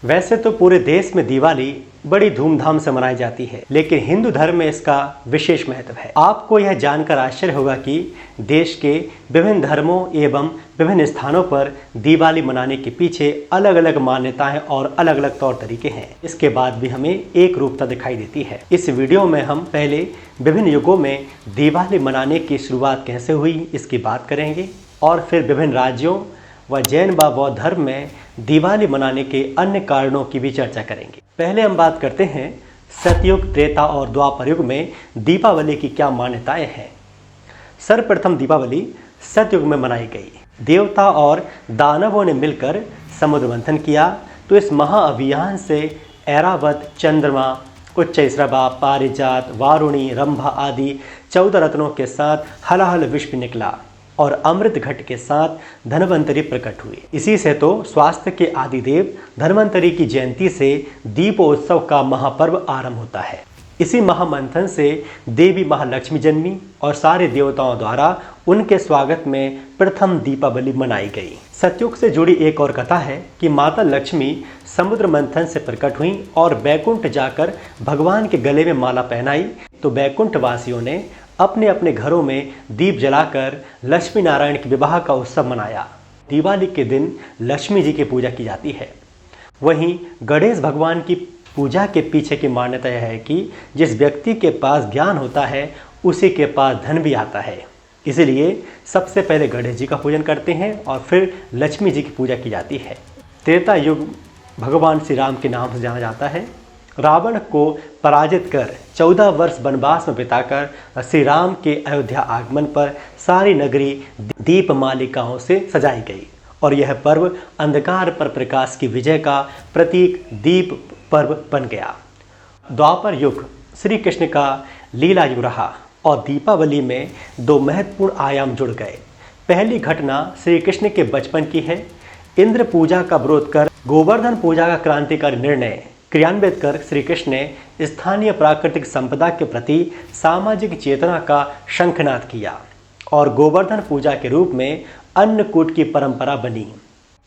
वैसे तो पूरे देश में दिवाली बड़ी धूमधाम से मनाई जाती है, लेकिन हिंदू धर्म में इसका विशेष महत्व है। आपको यह जानकर आश्चर्य होगा कि देश के विभिन्न धर्मों एवं विभिन्न स्थानों पर दिवाली मनाने के पीछे अलग अलग मान्यताएं और अलग अलग तौर तरीके हैं। इसके बाद भी हमें एक रूपता दिखाई देती है। इस वीडियो में हम पहले विभिन्न युगों में दिवाली मनाने की शुरुआत कैसे हुई इसकी बात करेंगे और फिर विभिन्न राज्यों व जैन व बौद्ध धर्म में दिवाली मनाने के अन्य कारणों की भी चर्चा करेंगे। पहले हम बात करते हैं सतयुग, त्रेता और द्वापर युग में दीपावली की क्या मान्यताएं हैं। सर्वप्रथम दीपावली सतयुग में मनाई गई। देवता और दानवों ने मिलकर समुद्र मंथन किया तो इस महाअभियान से ऐरावत, चंद्रमा, उच्चैश्रवा, पारिजात, वारुणी, रंभा आदि 14 रत्नों के साथ हलाहल विश्व निकला और अमृत घट के साथ धन्वंतरी प्रकट हुए। इसी से तो स्वास्थ्य के आदिदेव धन्वंतरी की जयंती से दीपोत्सव का महापर्व आरंभ होता है। इसी महामंथन से देवी महालक्ष्मी जन्मी और सारे देवताओं द्वारा उनके स्वागत में प्रथम दीपावली मनाई गई। सतयुग से जुड़ी एक और कथा है कि माता लक्ष्मी समुद्र मंथन से प्रकट हुई और बैकुंठ जाकर भगवान के गले में माला पहनाई तो बैकुंठ वासियों ने अपने अपने घरों में दीप जलाकर लक्ष्मी नारायण के विवाह का उत्सव मनाया। दिवाली के दिन लक्ष्मी जी की पूजा की जाती है। वहीं गणेश भगवान की पूजा के पीछे की मान्यता यह है कि जिस व्यक्ति के पास ज्ञान होता है उसी के पास धन भी आता है। इसलिए सबसे पहले गणेश जी का पूजन करते हैं और फिर लक्ष्मी जी की पूजा की जाती है। त्रेता युग भगवान श्री राम के नाम से जाना जाता है। रावण को पराजित कर 14 वर्ष वनवास में बिताकर श्री राम के अयोध्या आगमन पर सारी नगरी दीप मालिकाओं से सजाई गई और यह पर्व अंधकार पर प्रकाश की विजय का प्रतीक दीप पर्व बन गया। द्वापर युग श्री कृष्ण का लीला युग रहा और दीपावली में दो महत्वपूर्ण आयाम जुड़ गए। पहली घटना श्री कृष्ण के बचपन की है। इंद्र पूजा का विरोध कर गोवर्धन पूजा का क्रांतिकारी निर्णय क्रियान्वित कर श्री कृष्ण ने स्थानीय प्राकृतिक संपदा के प्रति सामाजिक चेतना का शंखनाद किया और गोवर्धन पूजा के रूप में अन्नकूट की परंपरा बनी।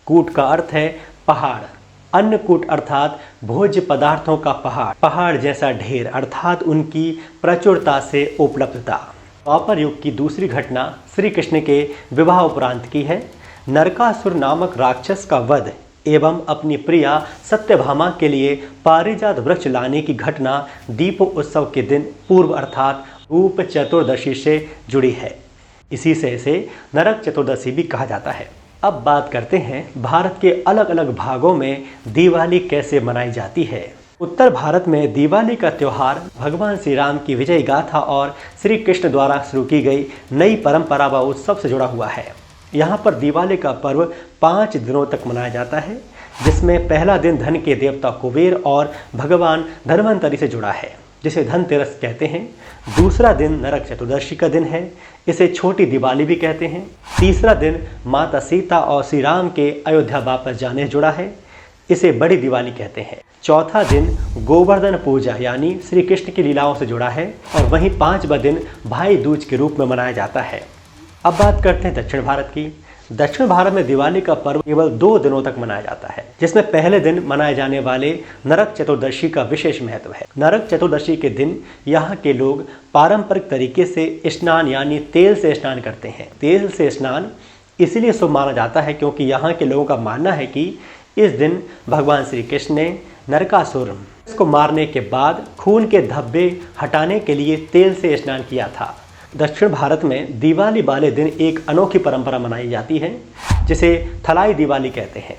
कूट का अर्थ है पहाड़। अन्नकूट अर्थात भोज्य पदार्थों का पहाड़, पहाड़ जैसा ढेर अर्थात उनकी प्रचुरता से उपलब्धता। द्वापर युग की दूसरी घटना श्री कृष्ण के विवाह उपरांत की है। नरकासुर नामक राक्षस का वध एवं अपनी प्रिया सत्यभामा के लिए पारिजात वृक्ष लाने की घटना दीपोत्सव के दिन पूर्व अर्थात रूप चतुर्दशी से जुड़ी है। इसी से इसे नरक चतुर्दशी भी कहा जाता है। अब बात करते हैं भारत के अलग अलग भागों में दिवाली कैसे मनाई जाती है। उत्तर भारत में दिवाली का त्यौहार भगवान श्री राम की विजय गाथा और श्री कृष्ण द्वारा शुरू की गई नई परंपरा व उत्सव से जुड़ा हुआ है। यहाँ पर दिवाली का पर्व 5 दिनों तक मनाया जाता है, जिसमें पहला दिन धन के देवता कुबेर और भगवान धन्वंतरी से जुड़ा है, जिसे धनतेरस कहते हैं। दूसरा दिन नरक चतुर्दशी का दिन है, इसे छोटी दिवाली भी कहते हैं। तीसरा दिन माता सीता और श्री राम के अयोध्या वापस जाने से जुड़ा है, इसे बड़ी दिवाली कहते हैं। चौथा दिन गोवर्धन पूजा यानी श्री कृष्ण की लीलाओं से जुड़ा है और वहीं 5वां दिन भाई दूज के रूप में मनाया जाता है। अब बात करते हैं दक्षिण भारत की। दक्षिण भारत में दिवाली का पर्व केवल 2 दिनों तक मनाया जाता है, जिसमें पहले दिन मनाए जाने वाले नरक चतुर्दशी का विशेष महत्व है। नरक चतुर्दशी के दिन यहाँ के लोग पारंपरिक तरीके से स्नान यानी तेल से स्नान करते हैं। तेल से स्नान इसलिए शुभ माना जाता है क्योंकि यहाँ के लोगों का मानना है कि इस दिन भगवान श्री कृष्ण ने नरकासुर को मारने के बाद खून के धब्बे हटाने के लिए तेल से स्नान किया था। दक्षिण भारत में दिवाली वाले दिन एक अनोखी परंपरा मनाई जाती है, जिसे थलाई दिवाली कहते हैं।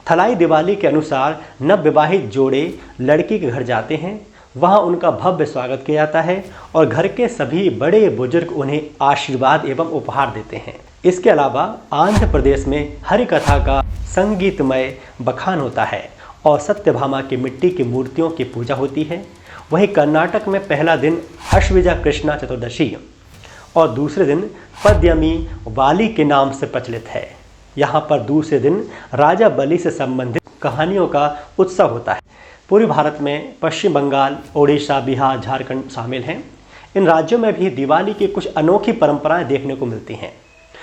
थलाई दिवाली के अनुसार नवविवाहित जोड़े लड़की के घर जाते हैं, वहां उनका भव्य स्वागत किया जाता है और घर के सभी बड़े बुजुर्ग उन्हें आशीर्वाद एवं उपहार देते हैं। इसके अलावा आंध्र प्रदेश में हरि कथा का संगीतमय बखान होता है और सत्यभामा की मिट्टी की मूर्तियों की पूजा होती है। वहीं कर्नाटक में पहला दिन अश्विजा कृष्णा चतुर्दशी और दूसरे दिन पद्यमी वाली के नाम से प्रचलित है। यहाँ पर दूसरे दिन राजा बलि से संबंधित कहानियों का उत्सव होता है। पूर्वी भारत में पश्चिम बंगाल, ओडिशा, बिहार, झारखंड शामिल हैं। इन राज्यों में भी दिवाली की कुछ अनोखी परंपराएं देखने को मिलती हैं।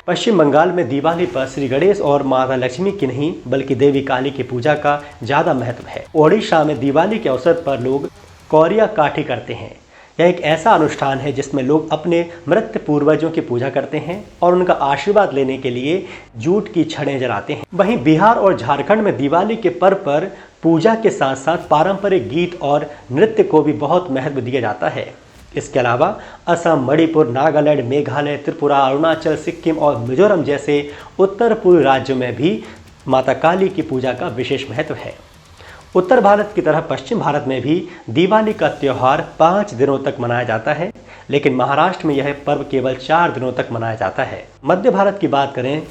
पश्चिम बंगाल में दिवाली पर श्री गणेश और माता लक्ष्मी की नहीं बल्कि देवी काली की पूजा का ज़्यादा महत्व है। ओडिशा में दिवाली के अवसर पर लोग कौरिया काठी करते हैं। यह एक ऐसा अनुष्ठान है जिसमें लोग अपने मृत पूर्वजों की पूजा करते हैं और उनका आशीर्वाद लेने के लिए जूट की छड़ें जलाते हैं। वहीं बिहार और झारखंड में दिवाली के पर्व पर पूजा के साथ साथ पारंपरिक गीत और नृत्य को भी बहुत महत्व दिया जाता है। इसके अलावा असम, मणिपुर, नागालैंड, मेघालय, त्रिपुरा, अरुणाचल, सिक्किम और मिजोरम जैसे उत्तर पूर्वी राज्यों में भी माता काली की पूजा का विशेष महत्व है। उत्तर भारत की तरह पश्चिम भारत में भी दिवाली का त्यौहार 5 दिनों तक मनाया जाता है, लेकिन महाराष्ट्र में यह पर्व केवल 4 दिनों तक मनाया जाता है। मध्य भारत की बात करें,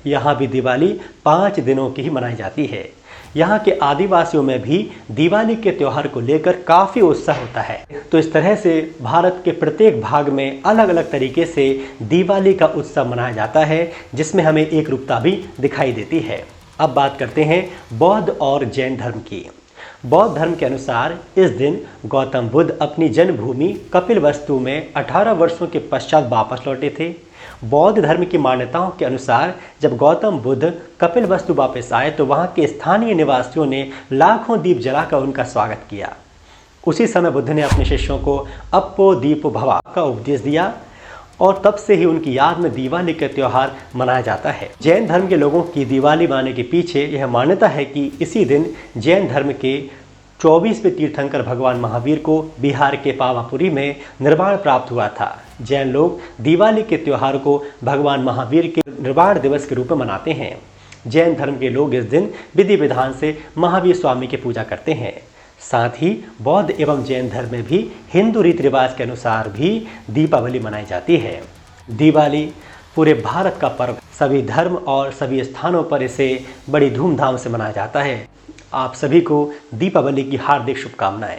यहाँ भी दिवाली 5 दिनों की ही मनाई जाती है। यहाँ के आदिवासियों में भी दिवाली के त्यौहार को लेकर काफ़ी उत्साह होता है। तो इस तरह से भारत के प्रत्येक भाग में अलग अलग तरीके से दिवाली का उत्सव मनाया जाता है, जिसमें हमें एक रूपता भी दिखाई देती है। अब बात करते हैं बौद्ध और जैन धर्म की। बौद्ध धर्म के अनुसार इस दिन गौतम बुद्ध अपनी जन्मभूमि कपिलवस्तु में 18 वर्षों के पश्चात वापस लौटे थे। बौद्ध धर्म की मान्यताओं के अनुसार जब गौतम बुद्ध कपिलवस्तु वापस आए तो वहां के स्थानीय निवासियों ने लाखों दीप जलाकर उनका स्वागत किया। उसी समय बुद्ध ने अपने शिष्यों को अप्पो दीपो भवा का उपदेश दिया और तब से ही उनकी याद में दिवाली का त्यौहार मनाया जाता है। जैन धर्म के लोगों की दिवाली मनाने के पीछे यह मान्यता है कि इसी दिन जैन धर्म के 24वें तीर्थंकर भगवान महावीर को बिहार के पावापुरी में निर्वाण प्राप्त हुआ था। जैन लोग दिवाली के त्यौहार को भगवान महावीर के निर्वाण दिवस के रूप में मनाते हैं। जैन धर्म के लोग इस दिन विधि विधान से महावीर स्वामी की पूजा करते हैं। साथ ही बौद्ध एवं जैन धर्म में भी हिंदू रीति रिवाज के अनुसार भी दीपावली मनाई जाती है। दिवाली पूरे भारत का पर्व, सभी धर्म और सभी स्थानों पर इसे बड़ी धूमधाम से मनाया जाता है। आप सभी को दीपावली की हार्दिक शुभकामनाएं।